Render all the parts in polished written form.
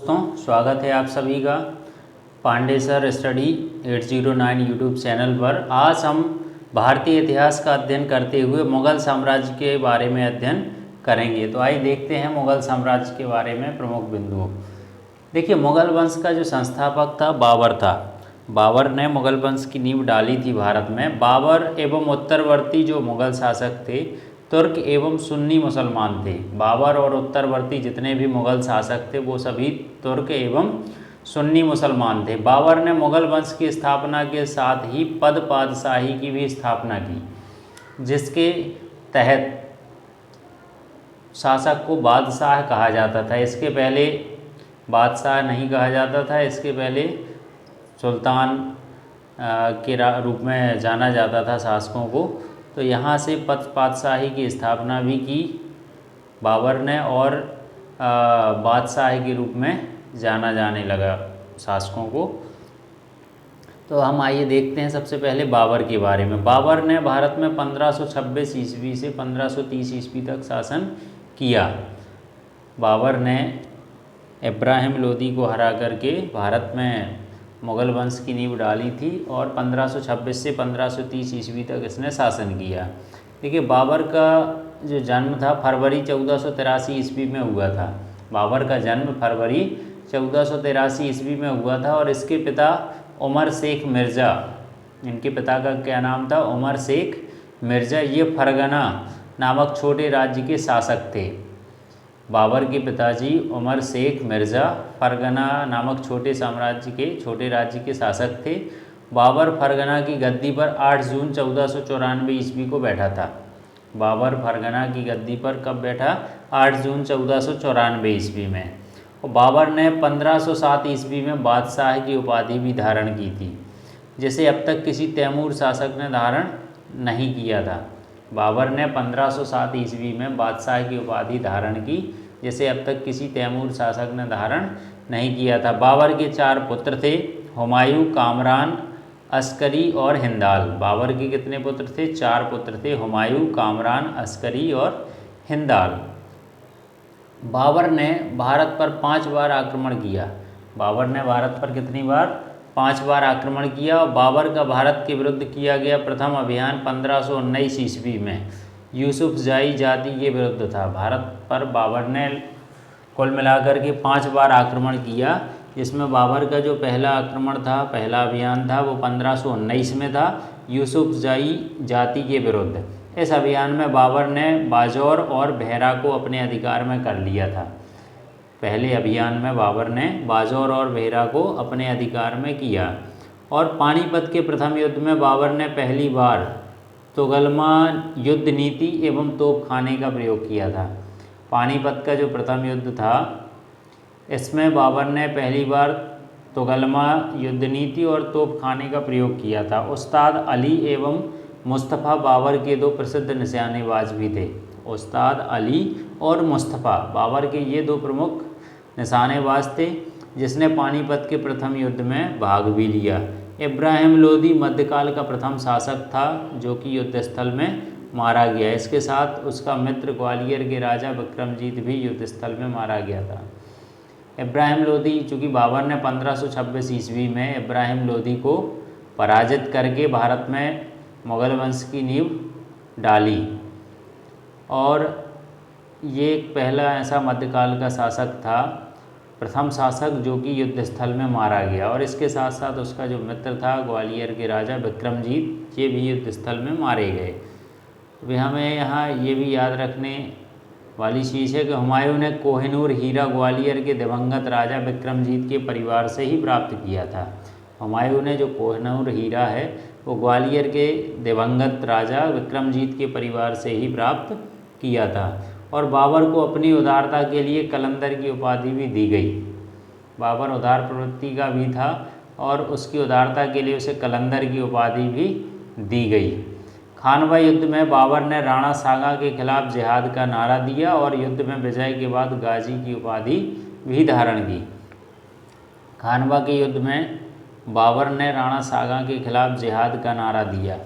दोस्तों, स्वागत है आप सभी का Pandey sir study 809 YouTube channel पर। आज हम भारतीय इतिहास का अध्ययन करते हुए मुग़ल साम्राज्य के बारे में अध्ययन करेंगे। तो आइए देखते हैं मुग़ल साम्राज्य के बारे में प्रमुख बिंदु। देखिए, मुग़ल वंश का जो संस्थापक था बाबर था। बाबर ने मुग़ल वंश की नींव डाली थी भारत में। बाबर एवं उत्तरवर्ती जो मुग़ल शासक थे तुर्क एवं सुन्नी मुसलमान थे। बाबर और उत्तरवर्ती जितने भी मुग़ल शासक थे वो सभी तुर्क एवं सुन्नी मुसलमान थे। बाबर ने मुग़ल वंश की स्थापना के साथ ही पद पातशाही की भी स्थापना की, जिसके तहत शासक को बादशाह कहा जाता था। इसके पहले बादशाह नहीं कहा जाता था, इसके पहले सुल्तान के रूप में जाना जाता था शासकों को। तो यहाँ से पद पातशाही की स्थापना भी की बाबर ने और बादशाह के रूप में जाना जाने लगा शासकों को। तो हम आइए देखते हैं सबसे पहले बाबर के बारे में। बाबर ने भारत में 1526 ईस्वी से 1530 ईस्वी तक शासन किया। बाबर ने इब्राहिम लोदी को हरा करके भारत में मुग़ल वंश की नींव डाली थी और 1526 से 1530 ईस्वी तक इसने शासन किया। देखिए, बाबर का जो जन्म था फरवरी 1483 ईस्वी में हुआ था। बाबर का जन्म फरवरी 1483 ईस्वी में हुआ था और इसके पिता उमर शेख मिर्ज़ा, इनके पिता का क्या नाम था? उमर शेख मिर्ज़ा। ये फरगना नामक छोटे राज्य के शासक थे। बाबर के पिताजी उमर शेख मिर्ज़ा फरगना नामक छोटे राज्य के शासक थे। बाबर फरगना की गद्दी पर 8 जून 1494 ईस्वी को बैठा था। बाबर फरगना की गद्दी पर कब बैठा? 8 जून 1494 ईस्वी में। और बाबर ने 1507 ईस्वी में बादशाह की उपाधि भी धारण की थी, जिसे अब तक किसी तैमूर शासक ने धारण नहीं किया था। बाबर ने 1507 ईस्वी में बादशाह की उपाधि धारण की, जिसे अब तक किसी तैमूर शासक ने धारण नहीं किया था। बाबर के 4 पुत्र थे, हुमायूं, कामरान, अस्करी और हिंदाल। बाबर के कितने पुत्र थे? 4 पुत्र थे, हुमायूं, कामरान, अस्करी और हिंदाल। बाबर ने भारत पर 5 बार आक्रमण किया। बाबर ने भारत पर कितनी बार? 5 बार आक्रमण किया। और बाबर का भारत के विरुद्ध किया गया प्रथम अभियान 1519 ईस्वी में यूसुफजाई जाति के विरुद्ध था। भारत पर बाबर ने कुल मिलाकर के 5 बार आक्रमण किया, जिसमें बाबर का जो पहला आक्रमण था, पहला अभियान था, वो 1519 में था यूसुफजाई जाति के विरुद्ध। इस अभियान में बाबर ने बाजौर और बेहरा को अपने अधिकार में कर लिया था। पहले अभियान में बाबर ने बाजौर और बेहरा को अपने अधिकार में किया। और पानीपत के प्रथम युद्ध में बाबर ने पहली बार तोगलमा युद्ध नीति एवं तोपखाने का प्रयोग किया था। पानीपत का जो प्रथम युद्ध था, इसमें बाबर ने पहली बार तोगलमा युद्ध नीति और तोपखाने का प्रयोग किया था। उस्ताद अली एवं मुस्तफ़ा बाबर के 2 प्रसिद्ध निशानेबाज भी थे। उस्ताद अली और मुस्तफ़ा बाबर के ये 2 प्रमुख निशानेबाज थे, जिसने पानीपत के प्रथम युद्ध में भाग भी लिया। इब्राहिम लोदी मध्यकाल का प्रथम शासक था जो कि युद्ध स्थल में मारा गया। इसके साथ उसका मित्र ग्वालियर के राजा विक्रमजीत भी युद्ध स्थल में मारा गया था। इब्राहिम लोदी, चूँकि बाबर ने 1526 ईस्वी में इब्राहिम लोदी को पराजित करके भारत में मुग़ल वंश की नींव डाली, और ये एक पहला ऐसा मध्यकाल का शासक था, प्रथम शासक जो कि युद्ध स्थल में मारा गया। और इसके साथ साथ उसका जो मित्र था ग्वालियर के राजा विक्रमजीत, ये भी युद्ध स्थल में मारे गए। तो हमें यहाँ ये भी याद रखने वाली चीज़ है कि हुमायूं ने कोहिनूर हीरा ग्वालियर के दिवंगत राजा विक्रमजीत के परिवार से ही प्राप्त किया था। हुमायूं ने जो कोहिनूर हीरा है वो ग्वालियर के दिवंगत राजा विक्रमजीत के परिवार से ही प्राप्त किया था। और बाबर को अपनी उदारता के लिए कलंदर की उपाधि भी दी गई। बाबर उदार प्रवृत्ति का भी था और उसकी उदारता के लिए उसे कलंदर की उपाधि भी दी गई। खानवा युद्ध में बाबर ने राणा सांगा के खिलाफ जिहाद का नारा दिया और युद्ध में विजय के बाद गाजी की उपाधि भी धारण की। खानवा के युद्ध में बाबर ने राणा सांगा के खिलाफ जिहाद का नारा दिया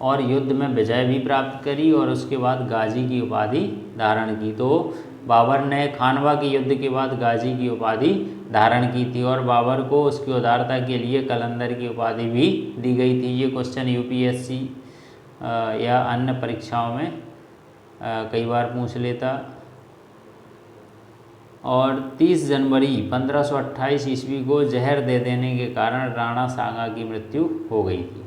और युद्ध में विजय भी प्राप्त करी और उसके बाद गाजी की उपाधि धारण की। तो बाबर ने खानवा के युद्ध के बाद गाजी की उपाधि धारण की थी और बाबर को उसकी उदारता के लिए कलंदर की उपाधि भी दी गई थी। ये क्वेश्चन यूपीएससी या अन्य परीक्षाओं में कई बार पूछ लेता। और 30 जनवरी 1528 ईस्वी को जहर दे देने के कारण राणा सांगा की मृत्यु हो गई थी।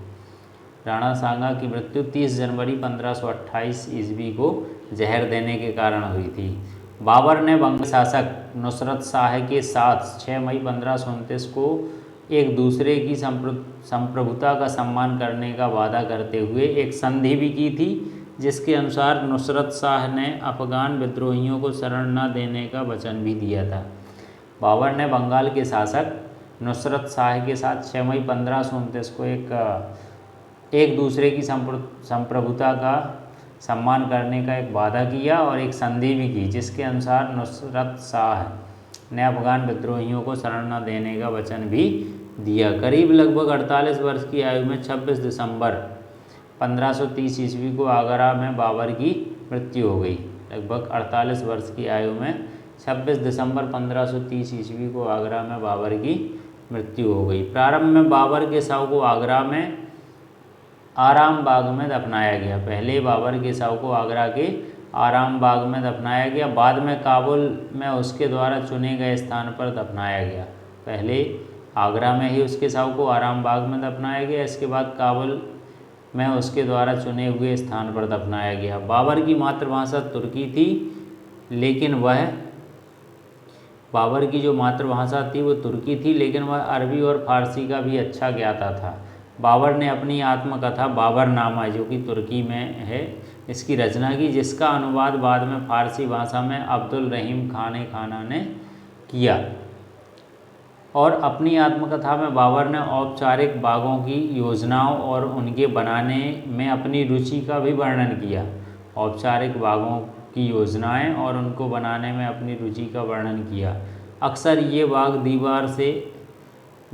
राणा सांगा की मृत्यु 30 जनवरी 1528 ईस्वी को जहर देने के कारण हुई थी। बाबर ने बंग शासक नुसरत शाह के साथ 6 मई 1529 को एक दूसरे की संप्रभुता का सम्मान करने का वादा करते हुए एक संधि भी की थी, जिसके अनुसार नुसरत शाह ने अफगान विद्रोहियों को शरण न देने का वचन भी दिया था। बाबर ने बंगाल के शासक नुसरत शाह के साथ 6 मई 1529 को एक दूसरे की संप्रभुता का सम्मान करने का एक वादा किया और एक संधि भी की, जिसके अनुसार नुसरत शाह ने अफगान विद्रोहियों को शरण न देने का वचन भी दिया। करीब लगभग 48 वर्ष की आयु में 26 दिसंबर 1530 ईस्वी को आगरा में बाबर की मृत्यु हो गई। लगभग 48 वर्ष की आयु में 26 दिसंबर 1530 ईस्वी को आगरा में बाबर की मृत्यु हो गई। प्रारंभ में बाबर के शव को आगरा में आराम बाग में दफनाया गया। पहले बाबर के शव को आगरा के आराम बाग में दफनाया गया, बाद में काबुल में उसके द्वारा चुने गए स्थान पर दफनाया गया। पहले आगरा में ही उसके शव को आराम बाग में दफनाया गया, इसके बाद काबुल में उसके द्वारा चुने हुए स्थान पर दफनाया गया। बाबर की मातृभाषा तुर्की थी, लेकिन बाबर की जो मातृभाषा थी वो तुर्की थी, लेकिन वह अरबी और फारसी का भी अच्छा ज्ञाता था। बाबर ने अपनी आत्मकथा बाबरनामा, जो कि तुर्की में है, इसकी रचना की, जिसका अनुवाद बाद में फारसी भाषा में अब्दुल रहीम खाना ने किया। और अपनी आत्मकथा में बाबर ने औपचारिक बागों की योजनाओं और उनके बनाने में अपनी रुचि का भी वर्णन किया। औपचारिक बागों की योजनाएं और उनको बनाने में अपनी रुचि का वर्णन किया। अक्सर ये बाग दीवार से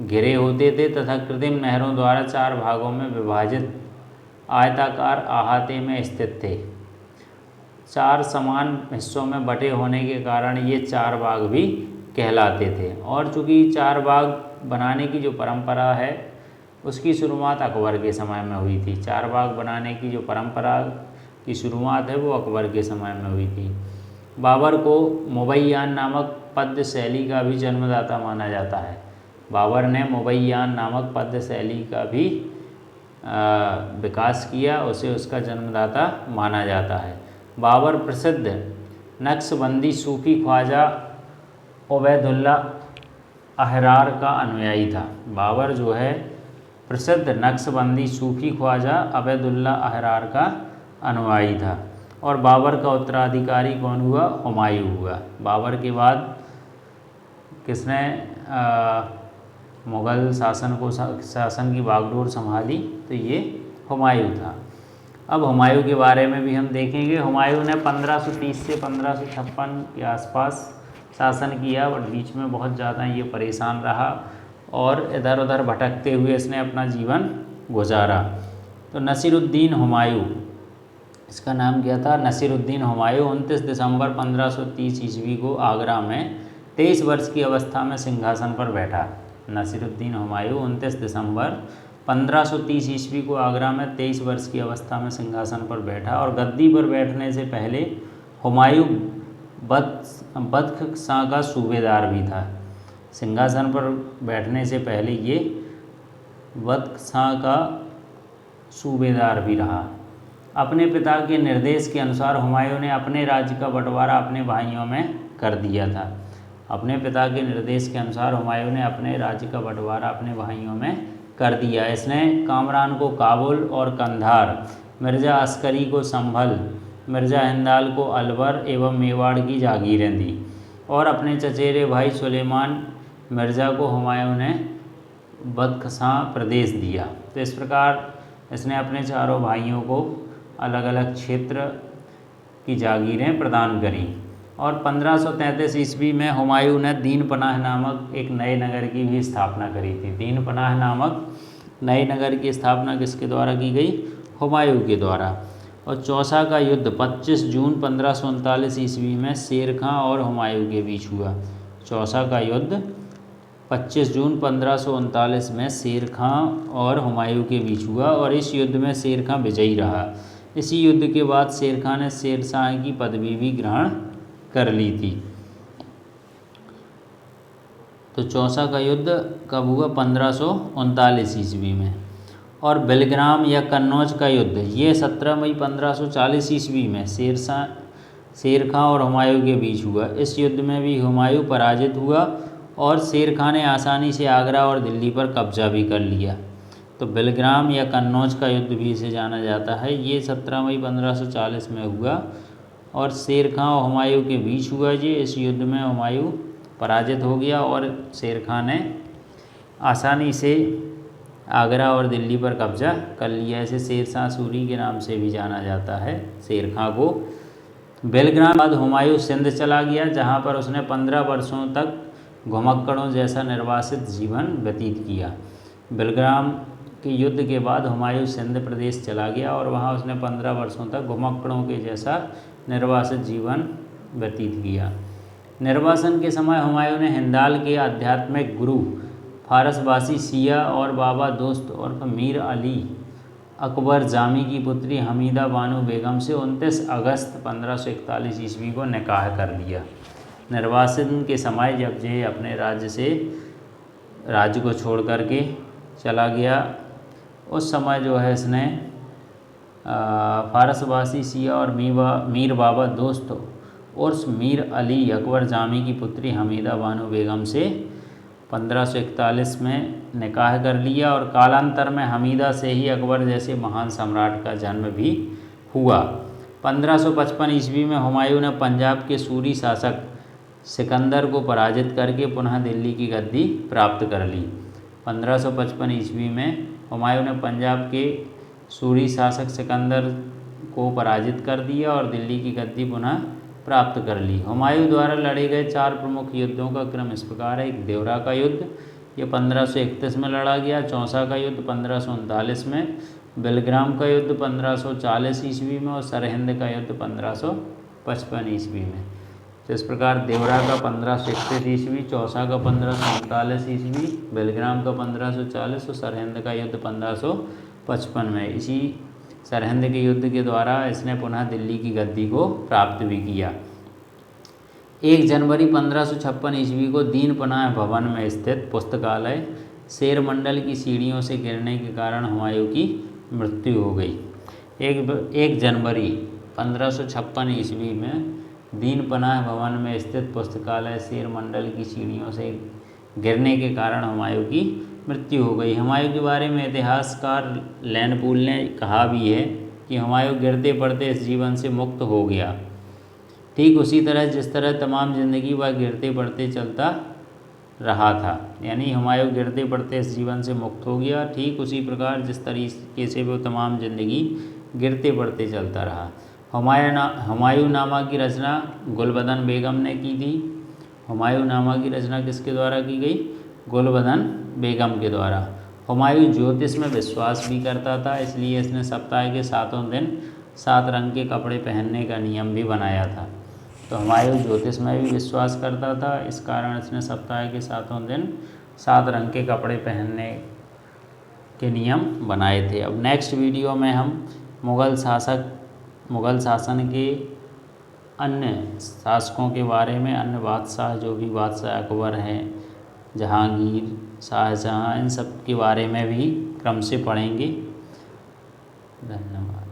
घिरे होते थे तथा कृत्रिम नहरों द्वारा 4 भागों में विभाजित आयताकार अहाते में स्थित थे। 4 समान हिस्सों में बटे होने के कारण ये 4 बाग भी कहलाते थे। और चूँकि 4 बाग बनाने की जो परंपरा है उसकी शुरुआत अकबर के समय में हुई थी। 4 बाग बनाने की जो परंपरा की शुरुआत है वो अकबर के समय में हुई थी। बाबर को मुबैयान नामक पद्य शैली का भी जन्मदाता माना जाता है। बाबर ने मुबैयान नामक पद्य शैली का भी विकास किया, उसे उसका जन्मदाता माना जाता है। बाबर प्रसिद्ध नक्शबंदी सूफी ख्वाजा उबैदुल्ला अहरार का अनुयायी था। बाबर जो है प्रसिद्ध नक्शबंदी सूफी ख्वाजा उबैदुल्ला अहरार का अनुयायी था। और बाबर का उत्तराधिकारी कौन हुआ? हुमायूं हुआ। बाबर के बाद किसने मुग़ल शासन की बागडोर संभाली? तो ये हुमायूं था। अब हुमायूं के बारे में भी हम देखेंगे। हुमायूं ने 1530 से 1556 के आसपास शासन किया, बट बीच में बहुत ज़्यादा ये परेशान रहा और इधर उधर भटकते हुए इसने अपना जीवन गुजारा। तो नसीरुद्दीन हुमायूं, इसका नाम क्या था? नसीरुद्दीन हुमायूं 29 दिसंबर 1530 ईस्वी को आगरा में 23 वर्ष की अवस्था में सिंहासन पर बैठा। नसीरुद्दीन हुमायूं 29 दिसंबर 1530 ईस्वी को आगरा में 23 वर्ष की अवस्था में सिंहासन पर बैठा। और गद्दी पर बैठने से पहले हुमायूं बदख् शाह का सूबेदार भी था। सिंहासन पर बैठने से पहले ये बदख् शाह का सूबेदार भी रहा। अपने पिता के निर्देश के अनुसार हुमायूं ने अपने राज्य का बंटवारा अपने भाइयों में कर दिया था। अपने पिता के निर्देश के अनुसार हुमायूं ने अपने राज्य का बंटवारा अपने भाइयों में कर दिया। इसने कामरान को काबुल और कंधार, मिर्ज़ा अस्करी को संभल, मिर्ज़ा हिंदाल को अलवर एवं मेवाड़ की जागीरें दी। और अपने चचेरे भाई सुलेमान मिर्ज़ा को हुमायूं ने बदख् शाह प्रदेश दिया। तो इस प्रकार इसने अपने चारों भाइयों को अलग अलग क्षेत्र की जागीरें प्रदान करी। और 1533 ईस्वी में हुमायूं ने दीन पनाह नामक एक नए नगर की भी स्थापना करी थी। दीन पनाह नामक नए नगर की स्थापना किसके द्वारा की गई? हुमायूं के द्वारा। और चौसा का युद्ध 25 जून 1539 ईस्वी में शेर खां और हुमायूं के बीच हुआ। चौसा का युद्ध 25 जून 1539 में शेर खां और हुमायूं के बीच हुआ और इस युद्ध में शेर खां विजयी रहा। इसी युद्ध के बाद शेर खां ने शेरशाह की पदवी भी ग्रहण कर ली थी। तो चौसा का युद्ध कब हुआ? 1539 ईस्वी में। और बेलग्राम या कन्नौज का युद्ध ये 17 मई 1540 ईस्वी में शेर खां और हुमायूं के बीच हुआ। इस युद्ध में भी हुमायूं पराजित हुआ और शेर खां ने आसानी से आगरा और दिल्ली पर कब्जा भी कर लिया। तो बेलग्राम या कन्नौज का युद्ध भी इसे जाना जाता है। ये 17 मई 1540 में हुआ और शेर खां और हुमायूं के बीच हुआ। जी इस युद्ध में हुमायूं पराजित हो गया और शेर खां ने आसानी से आगरा और दिल्ली पर कब्जा कर लिया। इसे शेरशाह सूरी के नाम से भी जाना जाता है शेर खां को। बेलग्राम के बाद हुमायूं सिंध चला गया, जहां पर उसने 15 वर्षों तक घुमक्कड़ों जैसा निर्वासित जीवन व्यतीत किया। बेलग्राम के युद्ध के बाद हुमायूं सिंध प्रदेश चला गया और वहां उसने 15 वर्षों तक घुमक्कड़ों के जैसा निर्वासित जीवन व्यतीत किया। निर्वासन के समय हुमायूं ने हिंदाल के आध्यात्मिक गुरु फारसवासी सिया और बाबा दोस्त और मीर अली अकबर जामी की पुत्री हमीदा बानो बेगम से 29 अगस्त 1541 ईस्वी को निकाह कर लिया। निर्वासन के समय जब ये अपने राज्य को छोड़ करके चला गया, उस समय जो है इसने फारसवासी सिया और मीर बाबा दोस्त उर्स मीर अली अकबर जामी की पुत्री हमीदा बानो बेगम से 1541 में निकाह कर लिया और कालांतर में हमीदा से ही अकबर जैसे महान सम्राट का जन्म भी हुआ। 1555 ईस्वी में हुमायूं ने पंजाब के सूरी शासक सिकंदर को पराजित करके पुनः दिल्ली की गद्दी प्राप्त कर ली। 1555 ईस्वी में हुमायूं ने पंजाब के सूरी शासक सिकंदर को पराजित कर दिया और दिल्ली की गद्दी पुनः प्राप्त कर ली। हुमायूं द्वारा लड़े गए 4 प्रमुख युद्धों का क्रम इस प्रकार है। एक देवरा का युद्ध, ये 1531 में लड़ा गया। चौसा का युद्ध 1539 में, बेलग्राम का युद्ध 1540 ईस्वी में और सरहिंद का युद्ध 1555 ईस्वी में। तो इस प्रकार देवरा का 1531 ईस्वी, चौसा का 1539 ईस्वी, बेलग्राम का 1540 और सरहिंद का युद्ध 1555 में। इसी सरहिंद के युद्ध के द्वारा इसने पुनः दिल्ली की गद्दी को प्राप्त भी किया। 1 जनवरी 1556 ईस्वी को दीन पनाह भवन में स्थित पुस्तकालय शेर मंडल की सीढ़ियों से गिरने के कारण हुमायूं की मृत्यु हो गई। 1 जनवरी 1556 ईस्वी में दीन पनाह भवन में स्थित पुस्तकालय शेर मंडल की सीढ़ियों से गिरने के कारण हुमायूं की मृत्यु हो गई। हुमायूं के बारे में इतिहासकार लैनपूल ने कहा भी है कि हुमायूं गिरते पड़ते इस जीवन से मुक्त हो गया, ठीक उसी तरह जिस तरह तमाम ज़िंदगी वह गिरते पड़ते चलता रहा था। यानी हुमायूं गिरते पड़ते इस जीवन से मुक्त हो गया, ठीक उसी प्रकार जिस तरीके से वो तमाम ज़िंदगी गिरते पड़ते चलता रहा। हुमायूं नामा की रचना गुलबदन बेगम ने की थी। हुमायूं नामा की रचना किसके द्वारा की गई? गुलबदन बेगम के द्वारा। हुमायूं ज्योतिष में विश्वास भी करता था, इसलिए इसने सप्ताह के 7 दिन 7 रंग के कपड़े पहनने का नियम भी बनाया था। तो हुमायूं ज्योतिष में भी विश्वास करता था, इस कारण इसने सप्ताह के 7 दिन 7 रंग के कपड़े पहनने के नियम बनाए थे। अब नेक्स्ट वीडियो में हम मुग़ल शासन के अन्य शासकों के बारे में, अन्य बादशाह जो भी बादशाह अकबर हैं, जहांगीर, शाहजहाँ, इन सब के बारे में भी क्रम से पढ़ेंगे। धन्यवाद।